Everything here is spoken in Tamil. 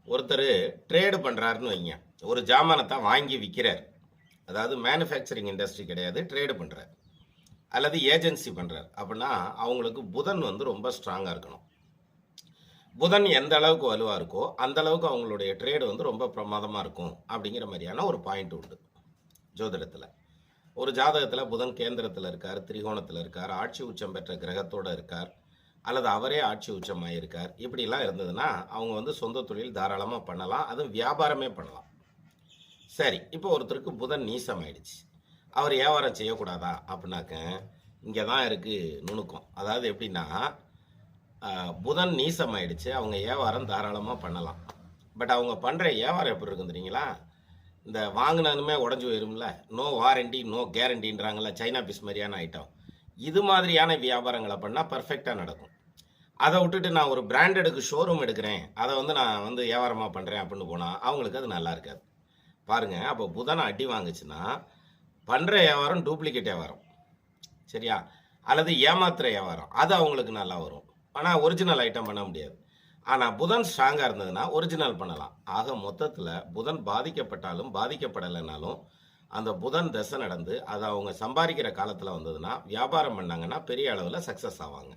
ஒருத்தர் ட்ரேடு பண்ணுறாருன்னு வைங்க. ஒரு ஜாமானத்தை வாங்கி விற்கிறார். அதாவது மேனுஃபேக்சரிங் இண்டஸ்ட்ரி கிடையாது, ட்ரேடு பண்ணுறார். அல்லது ஏஜென்சி பண்ணுறார். அப்படின்னா அவங்களுக்கு புதன் வந்து ரொம்ப ஸ்ட்ராங்காக இருக்கணும். புதன் எந்த அளவுக்கு வலுவாக இருக்கோ அந்த அளவுக்கு அவங்களுடைய ட்ரேடு வந்து ரொம்ப பிரமாதமாக இருக்கும் அப்படிங்கிற மாதிரியான ஒரு பாயிண்ட் உண்டு ஜோதிடத்தில். ஒரு ஜாதகத்தில் புதன் கேந்திரத்தில் இருக்கார், திரிகோணத்தில் இருக்கார், ஆட்சி உச்சம் பெற்ற கிரகத்தோடு இருக்கார், அல்லது அவரே ஆட்சி உச்சமாக இருக்கார், இப்படிலாம் இருந்ததுன்னா அவங்க வந்து சொந்த தொழில் தாராளமாக பண்ணலாம், அதுவும் வியாபாரமே பண்ணலாம். சரி, இப்போ ஒருத்தருக்கு புதன் நீசம் ஆயிடுச்சு, அவர் வியாபாரம் செய்யக்கூடாதா அப்படின்னாக்க இங்கே தான் இருக்குது நுணுக்கம். அதாவது எப்படின்னா, புதன் நீசம் ஆயிடுச்சு, அவங்க வியாபாரம் தாராளமாக பண்ணலாம். பட் அவங்க பண்ணுற வியாபாரம் எப்படி இருக்கும் தெரியுங்களா? இந்த வாங்கினதுமே உடஞ்சி போயிரும்ல, நோ வாரண்டி நோ கேரண்டின்றாங்கல்ல, சைனா பீஸ் மாதிரியான ஐட்டம். இது மாதிரியான வியாபாரங்களை பண்ணால் பர்ஃபெக்டாக நடக்கும். அதை விட்டுட்டு நான் ஒரு பிராண்டடுக்கு ஷோரூம் எடுக்கிறேன், அதை வந்து நான் வந்து வியாபாரமாக பண்ணுறேன் அப்படின்னு போனால் அவங்களுக்கு அது நல்லா இருக்காது. பாருங்கள், அப்போ புதனை அடி வாங்குச்சுன்னா பண்ணுற வியாபாரம் டூப்ளிகேட் வியாபாரம், சரியா? அல்லது ஏமாத்துற வியாபாரம், அது அவங்களுக்கு நல்லா வரும். ஆனால் ஒரிஜினல் ஐட்டம் பண்ண முடியாது. ஆனால் புதன் ஸ்ட்ராங்காக இருந்ததுன்னா ஒரிஜினல் பண்ணலாம். ஆக மொத்தத்தில் புதன் பாதிக்கப்பட்டாலும் பாதிக்கப்படலைனாலும் அந்த புதன் தசை நடந்து அதை அவங்க சம்பாதிக்கிற காலத்தில் வந்ததுன்னா வியாபாரம் பண்ணாங்கன்னா பெரிய அளவில் சக்ஸஸ் ஆவாங்க.